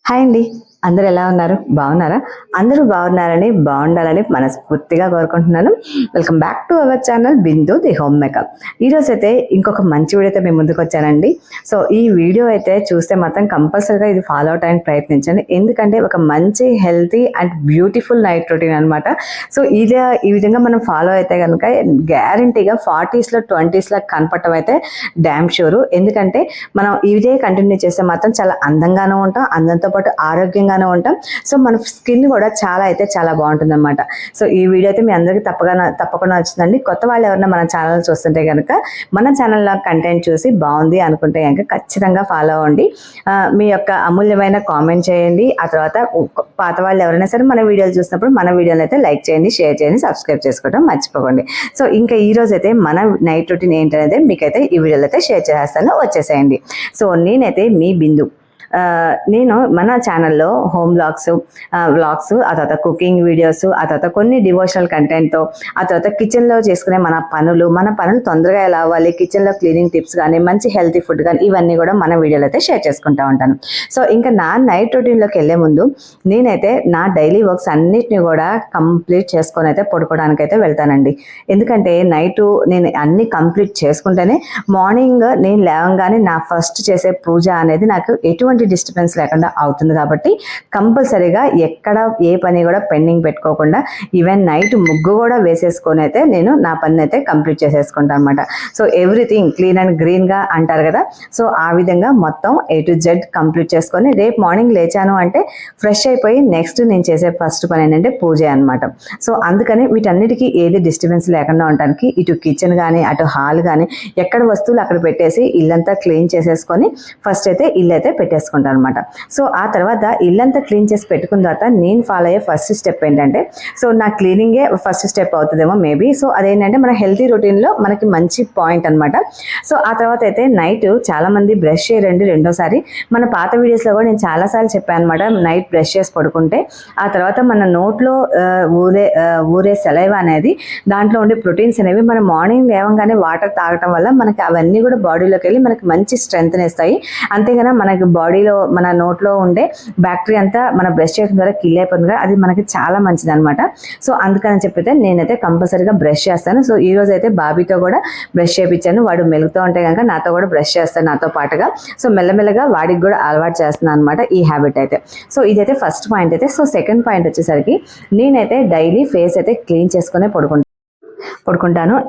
Hi అండి. అందరూ ఎలా ఉన్నారు? బాగున్నారా? అందరూ బాగున్నారని, బాగుండాలని మనస్ఫూర్తిగా కోరుకుంటున్నాను. Welcome back to our channel Bindu the home makeup. ఈరోజు అయితే ఇంకొక మంచి వీడియో అయితే మేము ముందుకు వచ్చానండి. సో ఈ వీడియో అయితే చూస్తే మాత్రం కంపల్సరీగా ఇది ఫాలో అవడానికి ప్రయత్నించండి. ఎందుకంటే ఒక మంచి healthy and beautiful night routine అనమాట. సో ఈ విధంగా మనం ఫాలో అయితే కనుక గ్యారంటీగా 40s లో 20s లో కనపడటం అయితే డ్యామ్ షూరు. ఎందుకంటే మనం ఇదే కంటిన్యూ చేస్తే మాత్రం చాలా అందంగానూ ఉంటాం, అందంతో పాటు ఆరోగ్యంగానూ ఉంటాం. సో మన స్కిన్ కూడా చాలా బాగుంటుంది అనమాట. సో ఈ వీడియో అయితే మీ అందరికీ తప్పకుండా వచ్చిందండి. కొత్త వాళ్ళు ఎవరైనా మన ఛానల్ చూస్తుంటే కనుక మన ఛానల్లో కంటెంట్ చూసి బాగుంది అనుకుంటే కనుక ఖచ్చితంగా ఫాలో అవ్వండి. మీ యొక్క అమూల్యమైన కామెంట్ చేయండి. ఆ తర్వాత పాత వాళ్ళు ఎవరైనా సరే మన వీడియోలు చూసినప్పుడు మన వీడియోని అయితే లైక్ చేయండి, షేర్ చేయండి, సబ్స్క్రైబ్ చేసుకోవడం మర్చిపోకండి. సో ఇంకా ఈ రోజు అయితే మన నైట్ రొటీన్ ఏంటనేది మీకైతే ఈ వీడియోలో అయితే షేర్ చేస్తాను, వచ్చేసేయండి. సో నేనైతే మీ బిందు. నేను మన ఛానల్లో హోమ్ వ్లాగ్స్, ఆ తర్వాత కుకింగ్ వీడియోస్, ఆ తర్వాత కొన్ని డివోషనల్ కంటెంట్తో, ఆ తర్వాత కిచెన్లో చేసుకునే మన పనులు తొందరగా ఎలా అవ్వాలి, కిచెన్లో క్లీనింగ్ టిప్స్ కానీ, మంచి హెల్తీ ఫుడ్ కానీ, ఇవన్నీ కూడా మన వీడియోలో అయితే షేర్ చేసుకుంటూ ఉంటాను. సో ఇంకా నా నైట్ రొటీన్లోకి వెళ్ళే ముందు నేనైతే నా డైలీ వర్క్స్ అన్నిటిని కూడా కంప్లీట్ చేసుకొని అయితే పడుకోవడానికి అయితే వెళ్తానండి. ఎందుకంటే నైట్ నేను అన్ని కంప్లీట్ చేసుకుంటేనే మార్నింగ్ నేను లేవగానే నా ఫస్ట్ చేసే పూజ అనేది నాకు ఎటువంటి డిస్టర్బెన్స్ లేకుండా అవుతుంది. కాబట్టి కంపల్సరీగా ఎక్కడ ఏ పని కూడా పెండింగ్ పెట్టుకోకుండా ఈవెన్ నైట్ ముగ్గు కూడా వేసేసుకొని అయితే నేను నా పని అయితే కంప్లీట్ చేసేసుకుంటాను అనమాట. సో ఎవ్రీథింగ్ క్లీన్ అండ్ గ్రీన్గా అంటారు కదా. సో ఆ విధంగా మొత్తం A to Z కంప్లీట్ చేసుకొని రేపు మార్నింగ్ లేచాను అంటే ఫ్రెష్ అయిపోయి నెక్స్ట్ నేను చేసే ఫస్ట్ పని ఏంటంటే పూజ అనమాట. సో అందుకని వీటన్నిటికీ ఏది డిస్టర్బెన్స్ లేకుండా ఉండడానికి ఇటు కిచెన్ కానీ అటు హాల్ కానీ ఎక్కడ వస్తువులు అక్కడ పెట్టేసి ఇల్లంతా క్లీన్ చేసేసుకొని ఫస్ట్ అయితే ఇల్లు అయితే పెట్టేసుకుంటాను అనమాట. సో ఆ తర్వాత ఇల్లంతా క్లీన్ చేసి పెట్టుకున్న తర్వాత నేను ఫాలో అయ్యే ఫస్ట్ స్టెప్ ఏంటంటే, సో నా క్లీనింగే ఫస్ట్ స్టెప్ అవుతుందేమో మేబీ. సో అదేంటంటే మన హెల్తీ రొటీన్లో మనకి మంచి పాయింట్ అనమాట. సో ఆ తర్వాత అయితే నైట్ చాలామంది బ్రష్ చేయరండి రెండోసారి. మన పాత వీడియోస్లో కూడా నేను చాలాసార్లు చెప్పాను అనమాట, నైట్ బ్రష్ చేసి పడుకుంటే ఆ తర్వాత మన నోట్లో ఊరే సెలైవ అనేది, దాంట్లో ఉండే ప్రోటీన్స్ అనేవి మన మార్నింగ్ లేవగానే వాటర్ తాగటం వల్ల మనకి అవన్నీ కూడా బాడీలోకి వెళ్ళి మనకి మంచి స్ట్రెంగ్త్ని ఇస్తాయి. అంతేగాని మనకి బాడీలో మన నోట్లో ఉండే బ్యాక్టీరియా అంతా మన బ్రష్ చేయడం ద్వారా కిల్ అయిపోతుంది కదా, అది మనకి చాలా మంచిది అనమాట. సో అందుకని చెప్పితే నేనైతే కంపల్సరీగా బ్రష్ చేస్తాను. సో ఈ రోజు అయితే బాబీతో కూడా బ్రష్ చేయించాను. వాడు మెలుగుతూ ఉంటే కనుక నాతో కూడా బ్రష్ చేస్తాను నాతో పాటుగా. సో మెల్లమెల్లగా వాడికి కూడా అలవాటు చేస్తున్నాను అనమాట ఈ హ్యాబిట్ అయితే. సో ఇదైతే ఫస్ట్ పాయింట్ అయితే. సో సెకండ్ పాయింట్ వచ్చేసరికి నేనైతే డైలీ ఫేస్ అయితే క్లీన్ చేసుకునే పడుకుంటాను.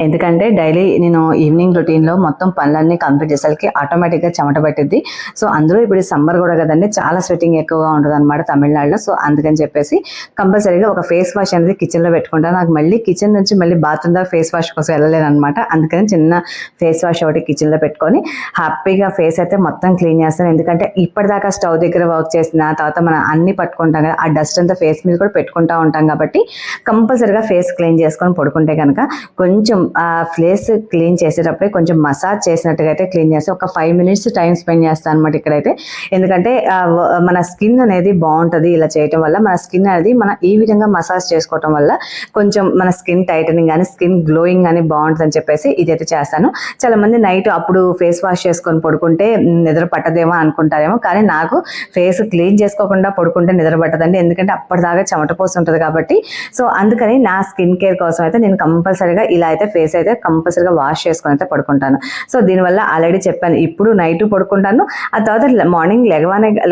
ఎందుకంటే డైలీ నేను ఈవినింగ్ రొటీన్లో మొత్తం పనులన్నీ కంప్లీట్ చేసేసరికి ఆటోమేటిక్గా చెమట పట్టిద్ది. సో అందులో ఇప్పుడు సమ్మర్ కూడా కదండి, చాలా స్వెటింగ్ ఎక్కువగా ఉంటుంది అనమాట తమిళనాడులో. సో అందుకని చెప్పేసి కంపల్సరీగా ఒక ఫేస్ వాష్ అనేది కిచెన్లో పెట్టుకుంటాను. నాకు మళ్ళీ కిచెన్ నుంచి మళ్ళీ బాత్రూమ్ దాకా ఫేస్ వాష్ కోసం వెళ్ళలేను అనమాట. అందుకని చిన్న ఫేస్ వాష్ ఒకటి కిచెన్లో పెట్టుకొని హ్యాపీగా ఫేస్ అయితే మొత్తం క్లీన్ చేస్తాను. ఎందుకంటే ఇప్పటిదాకా స్టవ్ దగ్గర వర్క్ చేసిన తర్వాత మనం అన్ని పట్టుకుంటాం కదా, ఆ డస్ట్ అంతా ఫేస్ మీద కూడా పెట్టుకుంటూ ఉంటాం. కాబట్టి కంపల్సరీగా ఫేస్ క్లీన్ చేసుకొని పడుకుంటే కనుక కొంచెం ఆ ఫేస్ క్లీన్ చేసేటప్పుడే కొంచెం మసాజ్ చేసినట్టుగా అయితే క్లీన్ చేస్తే ఒక 5 minutes టైం స్పెండ్ చేస్తాను అనమాట ఇక్కడైతే. ఎందుకంటే మన స్కిన్ అనేది బాగుంటుంది ఇలా చేయటం వల్ల. మన స్కిన్ అనేది మన ఈ విధంగా మసాజ్ చేసుకోవటం వల్ల కొంచెం మన స్కిన్ టైటనింగ్ కానీ స్కిన్ గ్లోయింగ్ అని బాగుంటుంది అని చెప్పేసి ఇదైతే చేస్తాను. చాలా మంది నైట్ అప్పుడు ఫేస్ వాష్ చేసుకొని పడుకుంటే నిద్ర పట్టదేమో అనుకుంటారేమో, కానీ నాకు ఫేస్ క్లీన్ చేసుకోకుండా పడుకుంటే నిద్ర పట్టదండి. ఎందుకంటే అప్పటిదాకా చెమట పోసి ఉంటుంది కాబట్టి. సో అందుకని నా స్కిన్ కేర్ కోసం అయితే నేను కంపల్సరీగా ఇలా అయితే ఫేస్ అయితే కంపల్సరీగా వాష్ చేసుకొని అయితే పడుకుంటాను. సో దీనివల్ల ఆల్రెడీ చెప్పాను, ఇప్పుడు నైట్ పడుకుంటాను, ఆ తర్వాత మార్నింగ్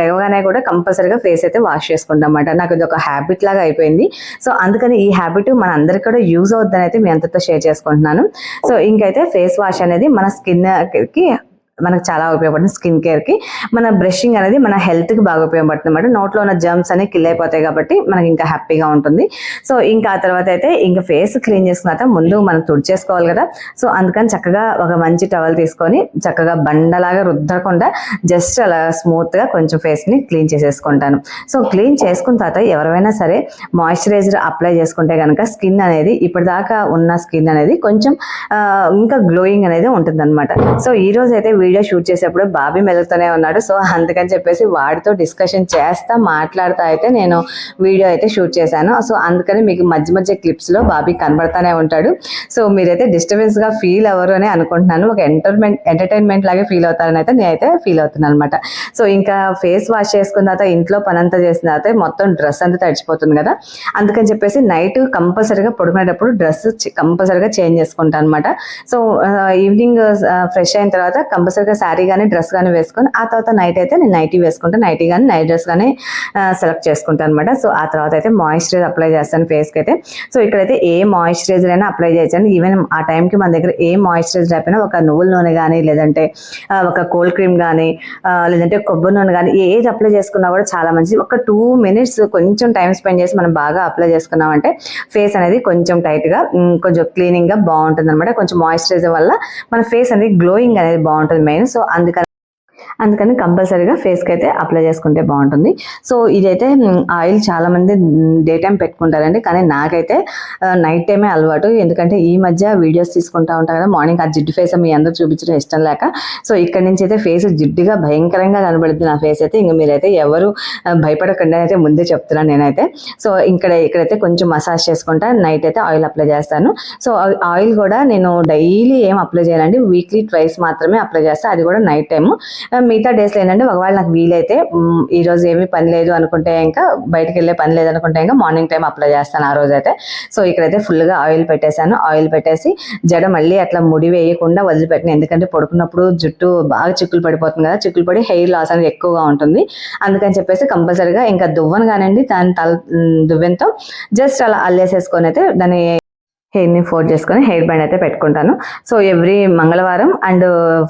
లేవగానే కూడా కంపల్సరీగా ఫేస్ అయితే వాష్ చేసుకుంటాం అన్నమాట. నాకు ఇది ఒక హ్యాబిట్ లాగా అయిపోయింది. సో అందుకని ఈ హ్యాబిట్ మన అందరికీ కూడా యూజ్ అవుతుందని అయితే మీ అందరితో షేర్ చేసుకుంటున్నాను. సో ఇంకైతే ఫేస్ వాష్ అనేది మన స్కిన్కి మనకు చాలా ఉపయోగపడుతుంది. స్కిన్ కేర్కి మన బ్రషింగ్ అనేది మన హెల్త్కి బాగా ఉపయోగపడుతుంది అన్నమాట. నోట్లో ఉన్న జర్మ్స్ అనేవి కిల్ అయిపోతాయి కాబట్టి మనకి ఇంకా హ్యాపీగా ఉంటుంది. సో ఇంకా ఆ తర్వాత అయితే ఇంకా ఫేస్ క్లీన్ చేసుకున్న తర్వాత ముందు మనం తుడిచేసుకోవాలి కదా. సో అందుకని చక్కగా ఒక మంచి టవల్ తీసుకొని చక్కగా బండలాగా రుద్దకుండా జస్ట్ అలా స్మూత్గా కొంచెం ఫేస్ని క్లీన్ చేసేసుకుంటాను. సో క్లీన్ చేసుకున్న తర్వాత ఎవరైనా సరే మాయిశ్చరైజర్ అప్లై చేసుకుంటే కనుక స్కిన్ అనేది ఇప్పటిదాకా ఉన్న స్కిన్ అనేది కొంచెం ఇంకా గ్లోయింగ్ అనేది ఉంటుంది అనమాట. సో ఈ రోజు అయితే వీడియో షూట్ చేసేప్పుడు బాబీ మెలుగుతూనే ఉన్నాడు. సో అందుకని చెప్పేసి వాడితో డిస్కషన్ చేస్తా మాట్లాడుతూ అయితే నేను వీడియో అయితే షూట్ చేశాను. సో అందుకని మీకు మధ్య మధ్య క్లిప్స్లో బాబీ కనబడతానే ఉంటాడు. సో మీరైతే డిస్టర్బెన్స్గా ఫీల్ అవ్వరు అని అనుకుంటున్నాను. ఒక ఎంటర్టైన్మెంట్ లాగే ఫీల్ అవుతారని అయితే నేనైతే ఫీల్ అవుతున్నాను అనమాట. సో ఇంకా ఫేస్ వాష్ చేసుకున్న తర్వాత ఇంట్లో పని అంతా చేసిన తర్వాత మొత్తం డ్రెస్ అంతా తడిచిపోతుంది కదా, అందుకని చెప్పేసి నైట్ కంపల్సరీగా పడుకునేటప్పుడు డ్రెస్ కంపల్సరీగా చేంజ్ చేసుకుంటాను అనమాట. సో ఈవినింగ్ ఫ్రెష్ అయిన తర్వాత కంపల్సరీగా శారీ కానీ డ్రెస్ కానీ వేసుకొని ఆ తర్వాత నైట్ అయితే నేను నైటీ వేసుకుంటాను. నైటీ కానీ నైట్ డ్రెస్ కానీ సెలెక్ట్ చేసుకుంటాను అనమాట. సో ఆ తర్వాత అయితే మాయిశ్చరైజర్ అప్లై చేస్తాను ఫేస్కి అయితే. సో ఇక్కడైతే ఏ మాయిశ్చరైజర్ అయినా అప్లై చేయొచ్చండి. ఈవెన్ ఆ టైంకి మన దగ్గర ఏ మాయిశ్చరైజర్ అయిపోయినా ఒక నువ్వుల నూనె కానీ లేదంటే ఒక కోల్డ్ క్రీమ్ కానీ లేదంటే కొబ్బరి నూనె కానీ ఏది అప్లై చేసుకున్నా కూడా చాలా మంచిది. ఒక 2 minutes కొంచెం టైం స్పెండ్ చేసి మనం బాగా అప్లై చేసుకున్నామంటే ఫేస్ అనేది కొంచెం టైట్గా కొంచెం క్లీనింగ్గా బాగుంటుంది అనమాట. కొంచెం మాయిశ్చరైజర్ వల్ల మన ఫేస్ అనేది గ్లోయింగ్ అనేది బాగుంటుంది మెయిన్. సో అందుకని కంపల్సరీగా ఫేస్కి అయితే అప్లై చేసుకుంటే బాగుంటుంది. సో ఇదైతే ఆయిల్ చాలా మంది డే టైం పెట్టుకుంటారండి, కానీ నాకైతే నైట్ టైమే అలవాటు. ఎందుకంటే ఈ మధ్య వీడియోస్ తీసుకుంటా ఉంటాను కదా, మార్నింగ్ ఆ జిడ్డు ఫేస్ మీ అందరూ చూపించడం ఇష్టం లేక సో ఇక్కడ నుంచి అయితే ఫేస్ జిడ్డుగా భయంకరంగా కనబడుతుంది నా ఫేస్ అయితే. ఇంక మీరైతే ఎవరు భయపడకుండా అయితే ముందే చెప్తున్నాను నేనైతే. సో ఇక్కడైతే కొంచెం మసాజ్ చేసుకుంటా నైట్ అయితే ఆయిల్ అప్లై చేస్తాను. సో ఆయిల్ కూడా నేను డైలీ ఏం అప్లై చేయాలండి, వీక్లీ ట్వైస్ మాత్రమే అప్లై చేస్తాను, అది కూడా నైట్ టైము. మిగతా డేస్లో ఏంటంటే ఒకవేళ నాకు వీలైతే ఈరోజు ఏమీ పని లేదు అనుకుంటే ఇంకా బయటకు వెళ్ళే పని లేదు అనుకుంటే ఇంకా మార్నింగ్ టైం అప్లై చేస్తాను ఆ రోజు అయితే. సో ఇక్కడైతే ఫుల్గా ఆయిల్ పెట్టేశాను. ఆయిల్ పెట్టేసి జడ మళ్ళీ అట్లా ముడి వేయకుండా వదిలిపెట్టిన, ఎందుకంటే పడుకున్నప్పుడు జుట్టు బాగా చిక్కులు పడిపోతుంది కదా, చిక్కులు పడి హెయిర్ లాస్ అనేది ఎక్కువగా ఉంటుంది. అందుకని చెప్పేసి కంపల్సరీగా ఇంకా దువ్వను కానివ్వండి దాని దువ్వెంతో జస్ట్ అలా అల్లేసేసుకొని అయితే దాన్ని హెయిర్ని ఫోల్డ్ చేసుకొని హెయిర్ బ్యాండ్ అయితే పెట్టుకుంటాను. సో ఎవ్రీ మంగళవారం అండ్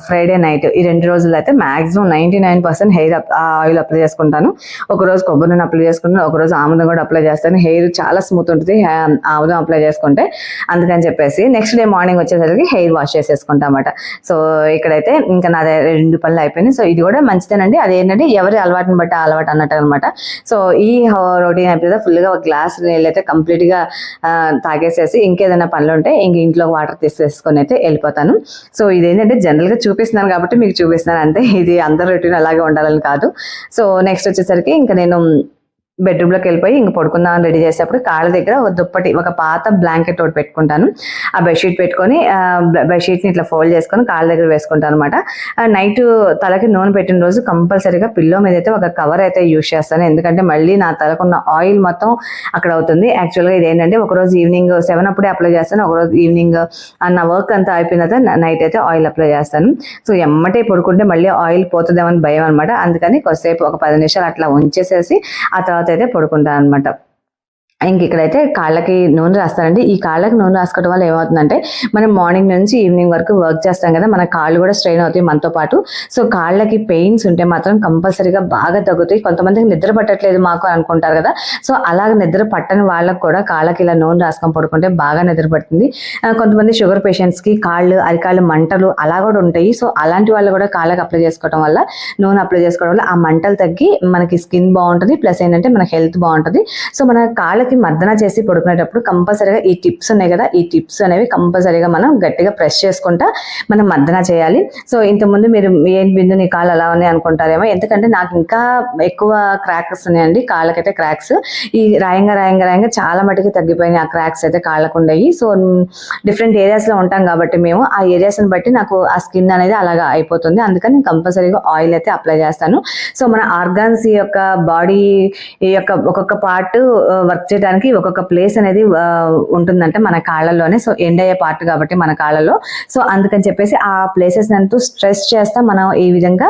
ఫ్రైడే నైట్ ఈ 2 రోజులు అయితే మాక్సిమం 99% హెయిర్ ఆయిల్ అప్లై చేసుకుంటాను. ఒకరోజు కొబ్బరి నూనె అప్లై చేసుకుంటాను, ఒకరోజు ఆముదం కూడా అప్లై చేస్తాను. హెయిర్ చాలా స్మూత్ ఉంటుంది ఆముదం అప్లై చేసుకుంటే. అందుకని చెప్పేసి నెక్స్ట్ డే మార్నింగ్ వచ్చేసరికి హెయిర్ వాష్ చేసేసుకుంటాం అన్నమాట. సో ఇక్కడైతే ఇంకా నా 2 పనులు అయిపోయినాయి. సో ఇది కూడా మంచిదేనండి, అదేంటంటే ఎవరి అలవాటుని బట్టి అలవాటు అన్నట్టు అనమాట. సో ఈ రొటీన్ అయిపోతే ఫుల్గా ఒక గ్లాస్ నీళ్ళు అయితే కంప్లీట్గా తాగేసేసి ఏదైనా పనులు ఉంటే ఇంట్లో వాటర్ తీసేసుకొని అయితే వెళ్ళిపోతాను. సో ఇదేంటంటే జనరల్గా చూపిస్తున్నాను కాబట్టి మీకు చూపిస్తున్నాను అంతే, ఇది అందరు రొటీన్ అలాగే ఉండాలని కాదు. సో నెక్స్ట్ వచ్చేసరికి ఇంకా నేను బెడ్రూమ్లోకి వెళ్ళిపోయి ఇంక పడుకుందామని రెడీ చేసేటప్పుడు కాళ్ళ దగ్గర ఒక దుప్పటి, ఒక పాత బ్లాంకెట్ ఒకటి పెట్టుకుంటాను. ఆ బెడ్షీట్ పెట్టుకొని బెడ్షీట్ని ఇట్లా ఫోల్డ్ చేసుకొని కాళ్ళ దగ్గర వేసుకుంటాను అనమాట. నైట్ తలకి నూనె పెట్టిన రోజు కంపల్సరీగా పిల్లో మీద అయితే ఒక కవర్ అయితే యూజ్ చేస్తాను, ఎందుకంటే మళ్ళీ నా తలకున్న ఆయిల్ మొత్తం అక్కడ అవుతుంది. యాక్చువల్గా ఇది ఏంటంటే ఒకరోజు ఈవినింగ్ 7 అప్పుడే అప్లై చేస్తాను, ఒకరోజు ఈవినింగ్ నా వర్క్ అంతా అయిపోయిన తర్వాత నైట్ అయితే ఆయిల్ అప్లై చేస్తాను. సో ఎమ్మటే పడుకుంటే మళ్ళీ ఆయిల్ పోతుందేమని భయం అనమాట. అందుకని కొద్దిసేపు ఒక 10 నిమిషాలు అట్లా ఉంచేసేసి ఆ తర్వాత అయితే పడుకుంటాను అనమాట. ఇంక ఇక్కడైతే కాళ్ళకి నూనె రాస్తానండి. ఈ కాళ్ళకి నూనె రాసుకోవడం వల్ల ఏమవుతుందంటే మనం మార్నింగ్ నుంచి ఈవినింగ్ వరకు వర్క్ చేస్తాం కదా, మన కాళ్ళు కూడా స్ట్రెయిన్ అవుతాయి మనతో పాటు. సో కాళ్ళకి పెయిన్స్ ఉంటే మాత్రం కంపల్సరీగా బాగా తగ్గుతాయి. కొంతమందికి నిద్ర పట్టట్లేదు మాకు అనుకుంటారు కదా, సో అలాగ నిద్ర పట్టని వాళ్ళకి కూడా కాళ్ళకి ఇలా నూనె రాసుకొని పడుకుంటే బాగా నిద్ర పడుతుంది. కొంతమంది షుగర్ పేషెంట్స్కి అరికాళ్ళు మంటలు అలా కూడా ఉంటాయి. సో అలాంటి వాళ్ళు కూడా కాళ్ళకి అప్లై చేసుకోవడం వల్ల, నూనె అప్లై చేసుకోవడం వల్ల ఆ మంటలు తగ్గి మనకి స్కిన్ బాగుంటుంది, ప్లస్ ఏంటంటే మన హెల్త్ బాగుంటుంది. సో మన కాళ్ళకి మర్దన చేసి పడుకునేటప్పుడు కంపల్సరీగా ఈ టిప్స్ ఉన్నాయి కదా, ఈ టిప్స్ అనేవి కంపల్సరీగా మనం గట్టిగా ప్రెస్ చేసుకుంటా మనం మర్దన చేయాలి. సో ఇంతకుముందు మీరు ఏం బిందు నీ కాళ్ళు అలా ఉన్నాయి అనుకుంటారేమో, ఎందుకంటే నాకు ఇంకా ఎక్కువ క్రాక్స్ ఉన్నాయండి కాళ్ళకైతే. క్రాక్స్ ఈ రాయంగా చాలా మటుకు తగ్గిపోయినాయి ఆ క్రాక్స్ అయితే కాళ్ళకు ఉండయి. సో డిఫరెంట్ ఏరియాస్లో ఉంటాం కాబట్టి మేము ఆ ఏరియాస్ని బట్టి నాకు ఆ స్కిన్ అనేది అలాగా అయిపోతుంది. అందుకని నేను కంపల్సరీగా ఆయిల్ అయితే అప్లై చేస్తాను. సో మన ఆర్గాన్స్ యొక్క బాడీ యొక్క ఒక్కొక్క పార్ట్ వర్క్ చేయడానికి ఒక్కొక్క ప్లేస్ అనేది ఉంటుందంటే మన కాళ్ళలోనే. సో ఎండ్ అయ్యే పార్ట్ కాబట్టి మన కాళ్ళలో. సో అందుకని చెప్పేసి ఆ ప్లేసెస్ అంటూ స్ట్రెస్ చేస్తా మనం ఈ విధంగా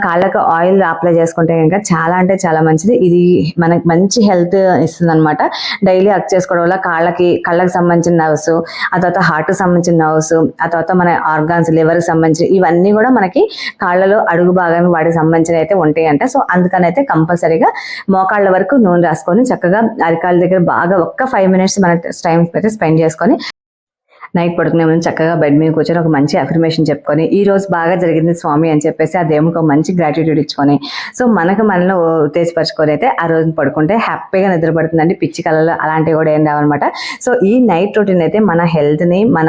కాళ్ళకు ఆయిల్ అప్లై చేసుకుంటే కనుక చాలా అంటే చాలా మంచిది. ఇది మనకి మంచి హెల్త్ ఇస్తుంది అనమాట. డైలీ వర్క్ చేసుకోవడం వల్ల కళ్ళకి సంబంధించిన నర్వ్స్, ఆ తర్వాత హార్ట్కి సంబంధించిన నర్వ్స్, ఆ తర్వాత మన ఆర్గాన్స్, లివర్కి సంబంధించి ఇవన్నీ కూడా మనకి కాళ్ళలో అడుగు భాగానికి వాటికి సంబంధించిన అయితే ఉంటాయంట. సో అందుకని అయితే కంపల్సరీగా మోకాళ్ళ వరకు నూనె రాసుకొని చక్కగా అరికాళ్ళ దగ్గర బాగా ఒక్క 5 minutes మన టైం అయితే స్పెండ్ చేసుకొని నైట్ పడుకునే ముందు చక్కగా బెడ్ మీద కూర్చొని ఒక మంచి అఫర్మేషన్ చెప్పుకొని ఈ రోజు బాగా జరిగింది స్వామి అని చెప్పేసి ఆ దేవునికి ఒక మంచి గ్రాటిట్యూడ్ ఇచ్చుకొని సో మనకు మనలో ఉత్తేజపరచుకొని అయితే ఆ రోజు పడుకుంటే హ్యాపీగా నిద్రపడుతుందండి. పిచ్చి కళలు అలాంటివి కూడా ఏం రావన్నమాట. సో ఈ నైట్ రొటీన్ అయితే మన హెల్త్ని మన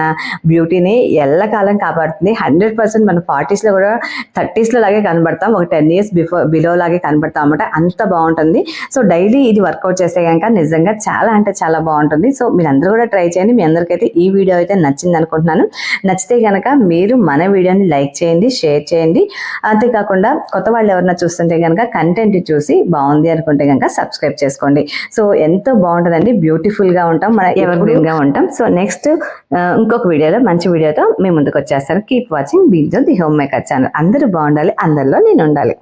బ్యూటీని ఎల్లకాలం కాపాడుతుంది. 100% మన 40s కూడా 30s లాగే కనబడతాం, ఒక 10 years బిలో లాగే కనబడతాం అన్నమాట. అంత బాగుంటుంది. సో డైలీ ఇది వర్కౌట్ చేస్తే కనుక నిజంగా చాలా అంటే చాలా బాగుంటుంది. సో మీరందరూ కూడా ట్రై చేయండి. మీ అందరికైతే ఈ వీడియో అయితే నచ్చింది అనుకుంటున్నాను. నచ్చితే కనుక మీరు మన వీడియోని లైక్ చేయండి, షేర్ చేయండి. అంతేకాకుండా కొత్త వాళ్ళు ఎవరన్నా చూస్తుంటే కనుక కంటెంట్ చూసి బాగుంది అనుకుంటే కనుక సబ్స్క్రైబ్ చేసుకోండి. సో ఎంతో బాగుంటుందండి, బ్యూటిఫుల్గా ఉంటాం, మన ఎవర్గ్రీన్గా ఉంటాం. సో నెక్స్ట్ ఇంకొక వీడియోలో మంచి వీడియోతో మేము ముందుకు వచ్చేస్తాను. Keep watching Bindu the home maker channel. అందరూ బాగుండాలి, అందరిలో నేను ఉండాలి.